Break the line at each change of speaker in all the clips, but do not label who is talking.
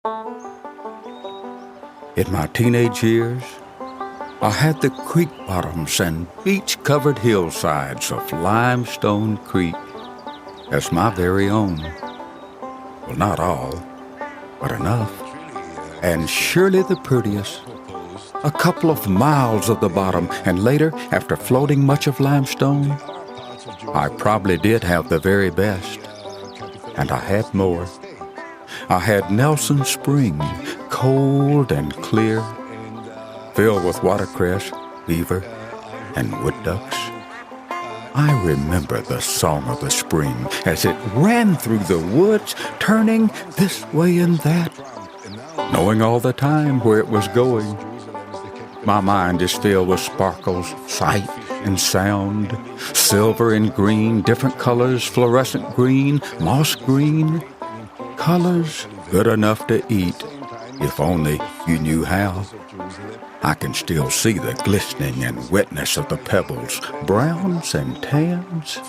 In my teenage years, I had the creek bottoms and beach-covered hillsides of Limestone Creek as my very own. Well, not all, but enough. And surely the prettiest. A couple of miles of the bottom, and later, after floating much of Limestone, I probably did have the very best. And I had more. I had Nelson Spring, cold and clear, filled with watercress, beaver, and wood ducks. I remember the song of the spring as it ran through the woods, turning this way and that, knowing all the time where it was going. My mind is filled with sparkles, sight and sound, silver and green, different colors, fluorescent green, moss green, colors good enough to eat, if only you knew how. I can still see the glistening and wetness of the pebbles, browns and tans,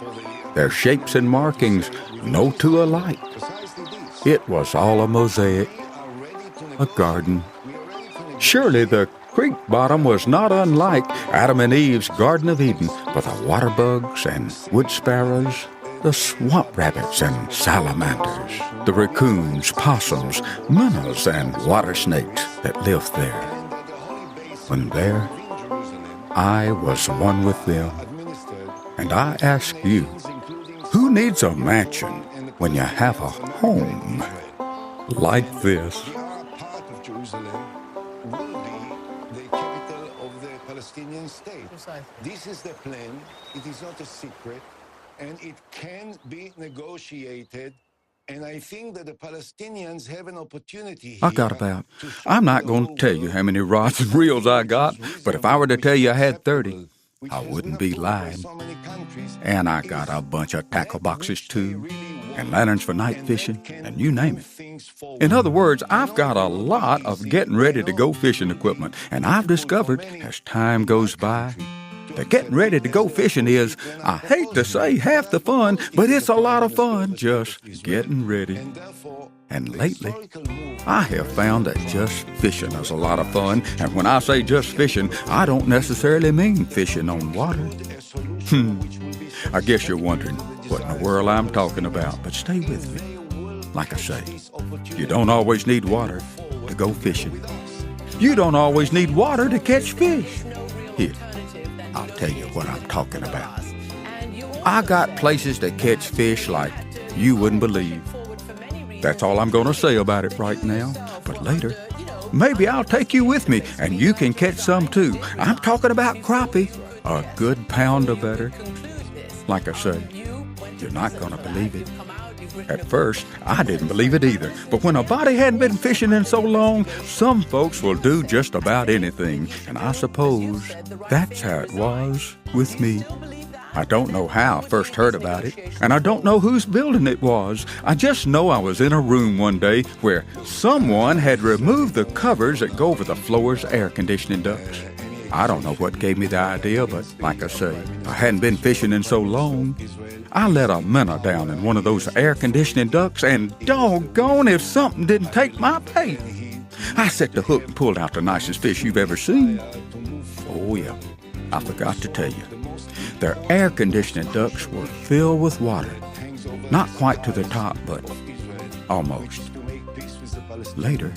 their shapes and markings, no two alike. It was all a mosaic, a garden. Surely the creek bottom was not unlike Adam and Eve's Garden of Eden, for the water bugs and wood sparrows, the swamp rabbits and salamanders, the raccoons, possums, minnows, and water snakes that lived there. When there, I was one with them. And I ask you, who needs a mansion when you have a home like this?
Palestinian state. This is the plan. It is not a secret, and it can be negotiated. And I think that the Palestinians have an opportunity
I got about. I'm not going to tell you how many rods and reels I got, but if I were to tell you I had 30, I wouldn't be lying. And I got a bunch of tackle boxes too, and lanterns for night fishing, and you name it. In other words, I've got a lot of getting ready to go fishing equipment, and I've discovered as time goes by that getting ready to go fishing is, I hate to say, half the fun, but it's a lot of fun just getting ready. And lately, I have found that just fishing is a lot of fun, and when I say just fishing, I don't necessarily mean fishing on water. I guess you're wondering what in the world I'm talking about, but stay with me. Like I say, you don't always need water to go fishing. You don't always need water to catch fish. Here, I'll tell you what I'm talking about. I got places to catch fish like you wouldn't believe. That's all I'm going to say about it right now. But later, maybe I'll take you with me and you can catch some too. I'm talking about crappie, a good pound or better. Like I say, you're not going to believe it. At first, I didn't believe it either. But when a body hadn't been fishing in so long, some folks will do just about anything. And I suppose that's how it was with me. I don't know how I first heard about it, and I don't know whose building it was. I just know I was in a room one day where someone had removed the covers that go over the floor's air conditioning ducts. I don't know what gave me the idea, but like I say, I hadn't been fishing in so long. I let a minnow down in one of those air conditioning ducts, and doggone if something didn't take my bait. I set the hook and pulled out the nicest fish you've ever seen. Oh yeah, I forgot to tell you. Their air conditioning ducts were filled with water. Not quite to the top, but almost. Later,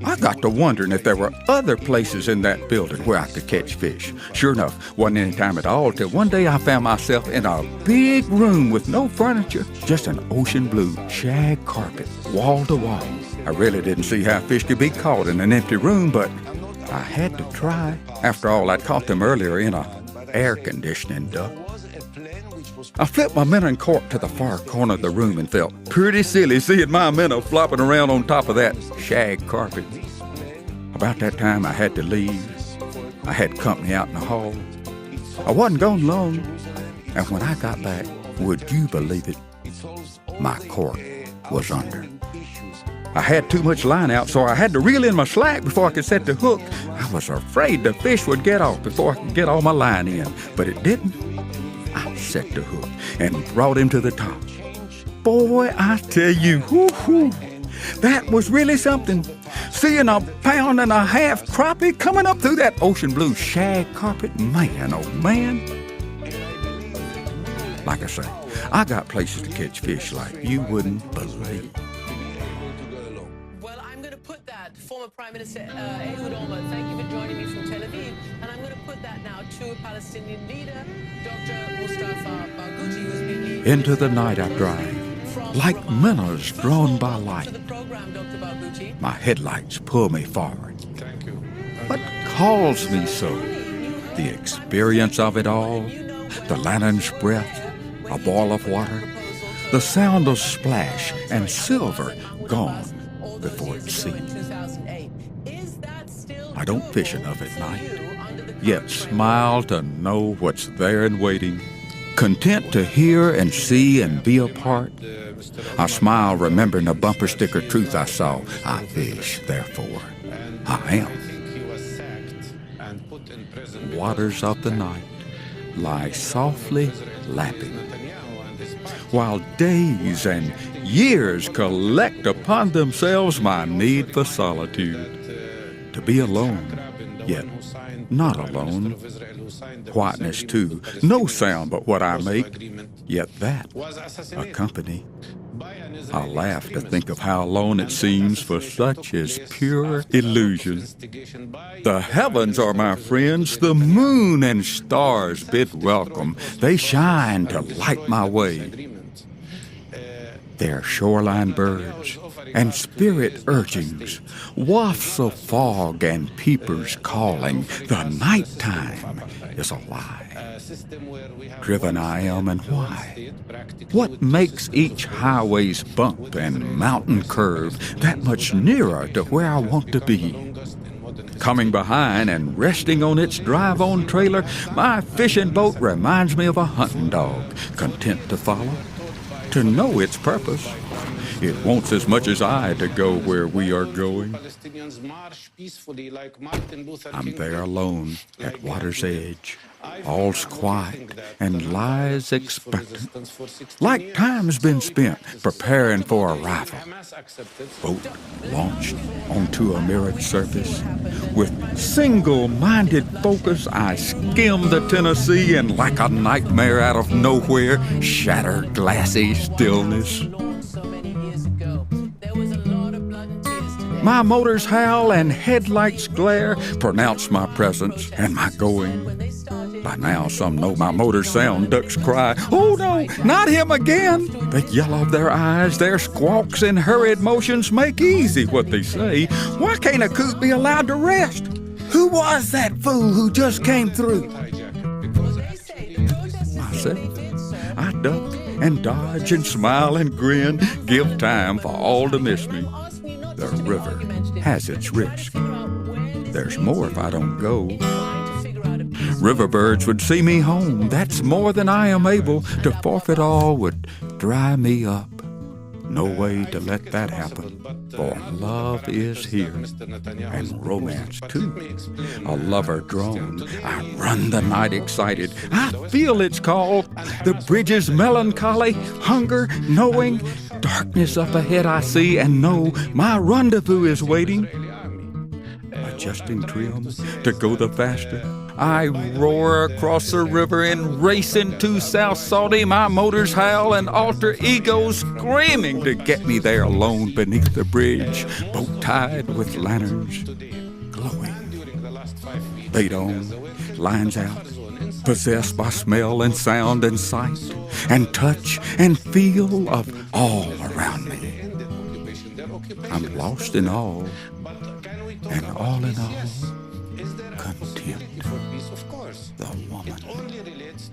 I got to wondering if there were other places in that building where I could catch fish. Sure enough, wasn't any time at all till one day I found myself in a big room with no furniture, just an ocean blue shag carpet, wall to wall. I really didn't see how fish could be caught in an empty room, but I had to try. After all, I'd caught them earlier in a air conditioning duct. I flipped my minnow and cork to the far corner of the room and felt pretty silly seeing my minnow flopping around on top of that shag carpet. About that time, I had to leave. I had company out in the hall. I wasn't gone long, and when I got back, would you believe it? My cork was under. I had too much line out, so I had to reel in my slack before I could set the hook. I was afraid the fish would get off before I could get all my line in, but it didn't. I set the hook and brought him to the top. Boy, I tell you, whoo-hoo, That was really something. Seeing a pound-and-a-half crappie coming up through that ocean blue shag carpet, man, oh man. Like I say, I got places to catch fish like you wouldn't believe.
Well, I'm going to put that, former Prime Minister Ehud Olmert, thank you for joining me from Tel Aviv, and I'm going to put that now to Palestinian leader, Dr. Mustafa Barghouti, who's been leading
Into the night I drive, like minnows drawn by light. My headlights pull me forward.
Thank you.
What calls me so? The experience of it all, the lantern's breath, a boil of water, the sound of splash and silver gone before it's seen. I don't fish enough at night, yet smile to know what's there and waiting. Content to hear and see and be a part. I smile remembering the bumper sticker truth I saw. I fish, therefore I am. Waters of the night lie softly lapping, while days and years collect upon themselves my need for solitude. To be alone, yet not alone. Whiteness too, no sound but what I make, yet that a company. I laugh to think of how alone it seems, for such is pure illusion. The heavens are my friends, the moon and stars bid welcome. They shine to light my way. They're shoreline birds and spirit urgings, wafts of fog and peepers calling. The nighttime is a lie. Driven I am, and why? What makes each highway's bump and mountain curve that much nearer to where I want to be? Coming behind and resting on its drive-on trailer, my fishing boat reminds me of a hunting dog, content to follow, to know its purpose. It wants as much as I to go where we are going. I'm there alone at water's edge. All's quiet and lies expectant, like time's been spent preparing for arrival. Boat launched onto a mirrored surface. With single-minded focus, I skim the Tennessee and, like a nightmare out of nowhere, shatter glassy stillness. My motors howl and headlights glare, pronounce my presence and my going. By now, some know my motor's sound. Ducks cry, "Oh no, not him again!" They yell of their eyes, their squawks and hurried motions make easy what they say. Why can't a coot be allowed to rest? Who was that fool who just came through? Myself. I duck and dodge and smile and grin, give time for all to miss me. The river has its risk. There's more if I don't go. Riverbirds would see me home. That's more than I am able. To forfeit all would dry me up. No way to let that happen, for love is here, and romance too. A lover drone, I run the night excited. I feel its call. The bridge's melancholy, hunger, knowing. Darkness up ahead I see, and know my rendezvous is waiting. Adjusting trim to go the faster, I roar across the river and race into South Saudi. My motors howl and alter egos screaming to get me there alone beneath the bridge, boat tied with lanterns glowing. Bait on, lines out, possessed by smell and sound and sight and touch and feel of all around me. I'm lost in all, and all in all, content. The woman is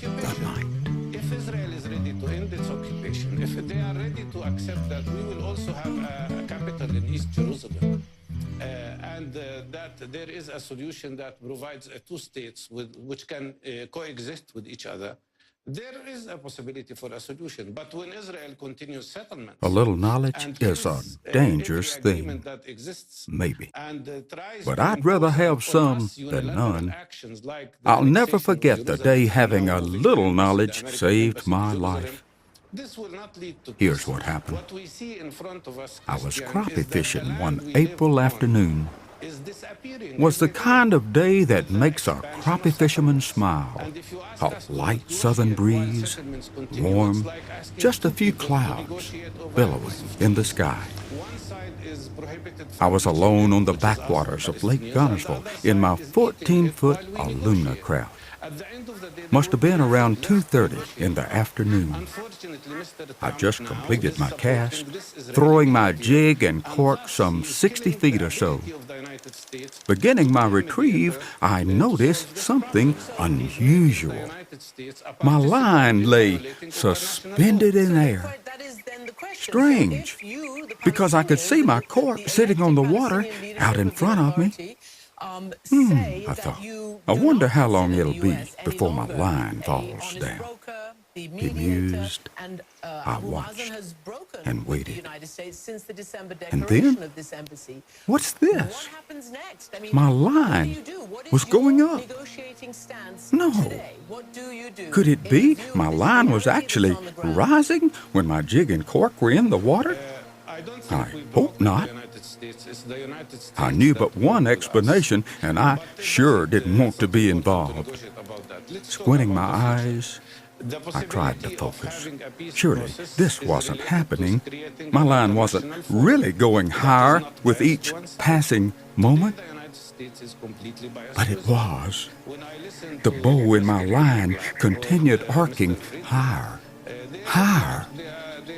the night.
If Israel is ready to end its occupation, if they are ready to accept that we will also have a capital in East Jerusalem, and that there is a solution that provides two states which can coexist with each other, there is a possibility for a solution. But when Israel continues settlements,
a little knowledge is a dangerous thing, maybe. But I'd rather have some than none. I'll never forget the day having a little knowledge saved my life.
This will not lead to peace.
Here's what happened.
What we see in front of us,
I was
Christian,
crappie
is that
fishing
the
one
land we live
April
on
afternoon.
is disappearing
Was the
every day.
kind of day that
With the
makes a
expansion
crappie
of
fisherman
settlements.
smile.
And if you ask
A
us to
light southern
negotiate while
breeze,
settlements continue,
warm,
it's like asking
just a
two
few
people to
clouds
negotiate over
billowing
a piece of
in the
cheese.
sky.
One side is prohibited
I was
from
alone on the
which is us,
backwaters of
Palestinians,
Lake
and
Gunnersville
the other
in my
side is eating it
14-foot
while we
Aluna
negotiate.
craft.
At the end of the day,
Must have
there
been
will be
around
nothing left to
2:30
negotiate
in the
about.
afternoon.
Unfortunately, Mr.
I
Trump
just
now
completed
is
my cast,
supporting this Israeli
throwing my
behavior,
jig and
and
cork
thus
some
he is
60
killing
feet
the
or so.
ability of the United States
Beginning
to
my
be a
retrieve,
mediator,
I
to
noticed
solve this
something
problem.
unusual.
The United States, a
My line
participant in
lay
violating international
suspended
law.
in air.
That is then the question.
Strange,
So if you, the
because I could
Palestinians,
see my
the
cork sitting on the
elected
water
Palestinian leadership
out in
of the
front of me.
authority, say
I
that
thought,
you
I
do
wonder
not
how long
consider
it'll
the
be
US any
before my
longer
line
a
falls
honest
down.
broker, the
He
mediator,
mused.
and
I
Abu Mazen
watched
has broken
and
with the
waited.
United States since the December
And
declaration
then,
of this embassy.
what's
What
this?
happens next? I mean,
My
what
line
do you do? What is
was
your
going up.
negotiating stance
No.
today? What do you do?
Could it
in
be
view of
my
this
line was
reality
actually
that's on the ground?
rising when my jig and cork were in the water?
I don't
I
think we
hope
broke with
not.
the United States. It's the United States
I knew
that
but one
broke with us.
explanation, and I
But
sure
this is,
didn't want to be
something to
involved.
negotiate about that. Let's talk
Squinting
about
my
the future.
eyes,
The
I tried to
possibility of
focus.
having a peace
Surely
process
this
is
wasn't
related to
happening.
creating
My
an
line wasn't
international
really
forum
going
that is
higher
not
with
biased
each
to one side.
passing moment,
Today, the United States is completely biased
but
to
it
Israel.
was.
When I listen
The
to
bow in my
Mr.
line
Black
continued
or,
arcing
Mr. Friedman,
higher,
they
higher.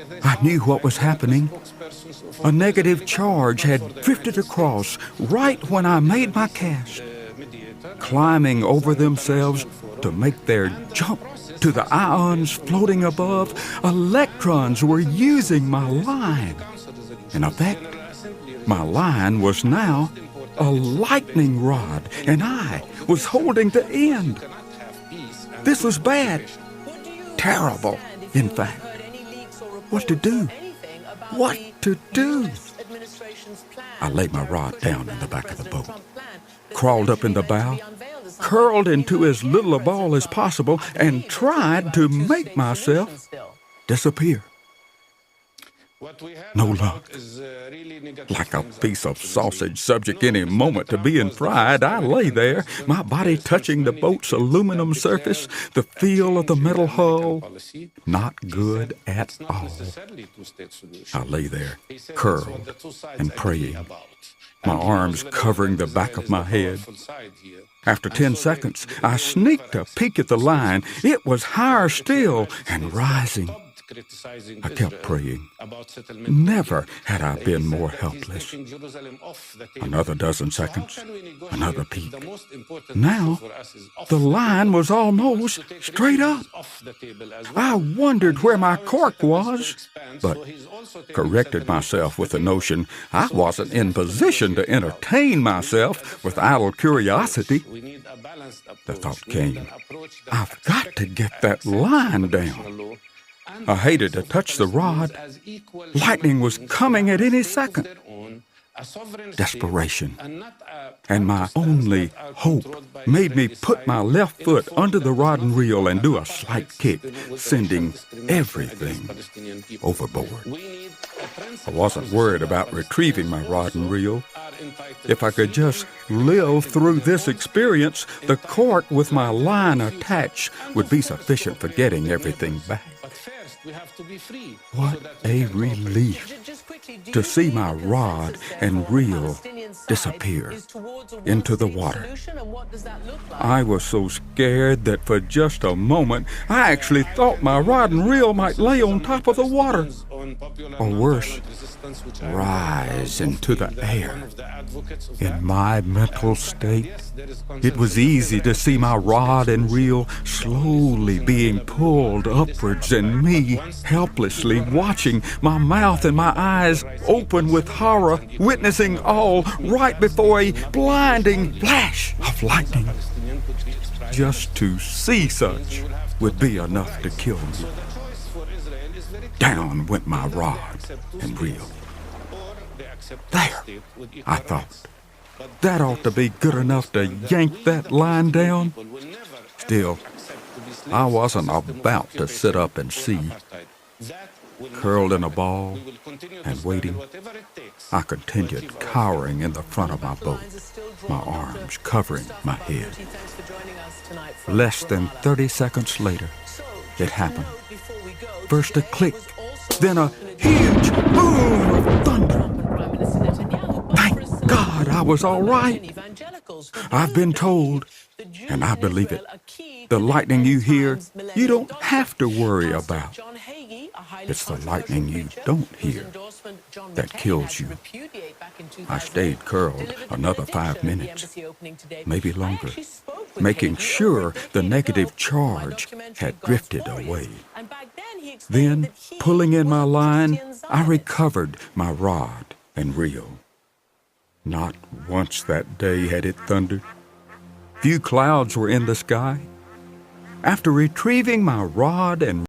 they
I knew
sound
what was
like they are the
happening.
spokespersons for
A
the
negative
Israeli
charge
government,
had
not for the
drifted
United
across
States.
right when I made my
Decent,
cast,
mediator,
climbing over
an
themselves
international
to
forum,
make their
and the
jump
process
to the
has to be
ions
based on
floating
international
above.
law.
Electrons were using my
The Security
line.
Council resolutions,
In effect,
General Assembly
my
resolutions,
line was now a lightning rod, and I was holding the end. This was bad, terrible, in fact. What to do? What to do? I laid my rod down in the back of the boat, crawled up in the bow, curled into as little a ball as possible, and tried to make myself disappear. No luck. Like a piece of sausage subject any moment to being fried, I lay there, my body touching the boat's aluminum surface, the feel of the metal hull. Not good at all. I lay there, curled and praying, my arms covering the back of my head. After 10 seconds, I sneaked a peek at the line. It was higher still and rising. I kept praying. Never had I been more helpless. Another dozen seconds, another peek. Now, the line was almost straight up. I wondered where my cork was, but corrected myself with the notion I wasn't in position to entertain myself with idle curiosity. The thought came, I've got to get that line down. I hated to touch the rod. Lightning was coming at any second. Desperation and my only hope made me put my left foot under the rod and reel and do a slight kick, sending everything overboard. I wasn't worried about retrieving my rod and reel. If I could just live through this experience, the cork with my line attached would be sufficient for getting everything back. What a relief to see my rod and reel disappear into the water. I was so scared that for just a moment I actually thought my rod and reel might lay on top of the water, or worse, rise into the air. In my mental state, it was easy to see my rod and reel slowly being pulled upwards and me helplessly watching, my mouth and my eyes open with horror, witnessing all right before a blinding flash of lightning. Just to see such would be enough to kill me. Down went my rod and reel. There, I thought. That ought to be good enough to yank that line down. Still, I wasn't about to sit up and see. Curled in a ball and waiting, I continued cowering in the front of my boat, my arms covering my head. Less than 30 seconds later, it happened. First a click, then a huge boom of thunder. Thank God I was all right. I've been told, and I believe it, the lightning you hear, you don't have to worry about. It's the lightning you don't hear that kills you. I stayed curled another 5 minutes, maybe longer, making sure the negative charge had drifted away. Then, pulling in my line, I recovered my rod and reel. Not once that day had it thundered. Few clouds were in the sky. After retrieving my rod and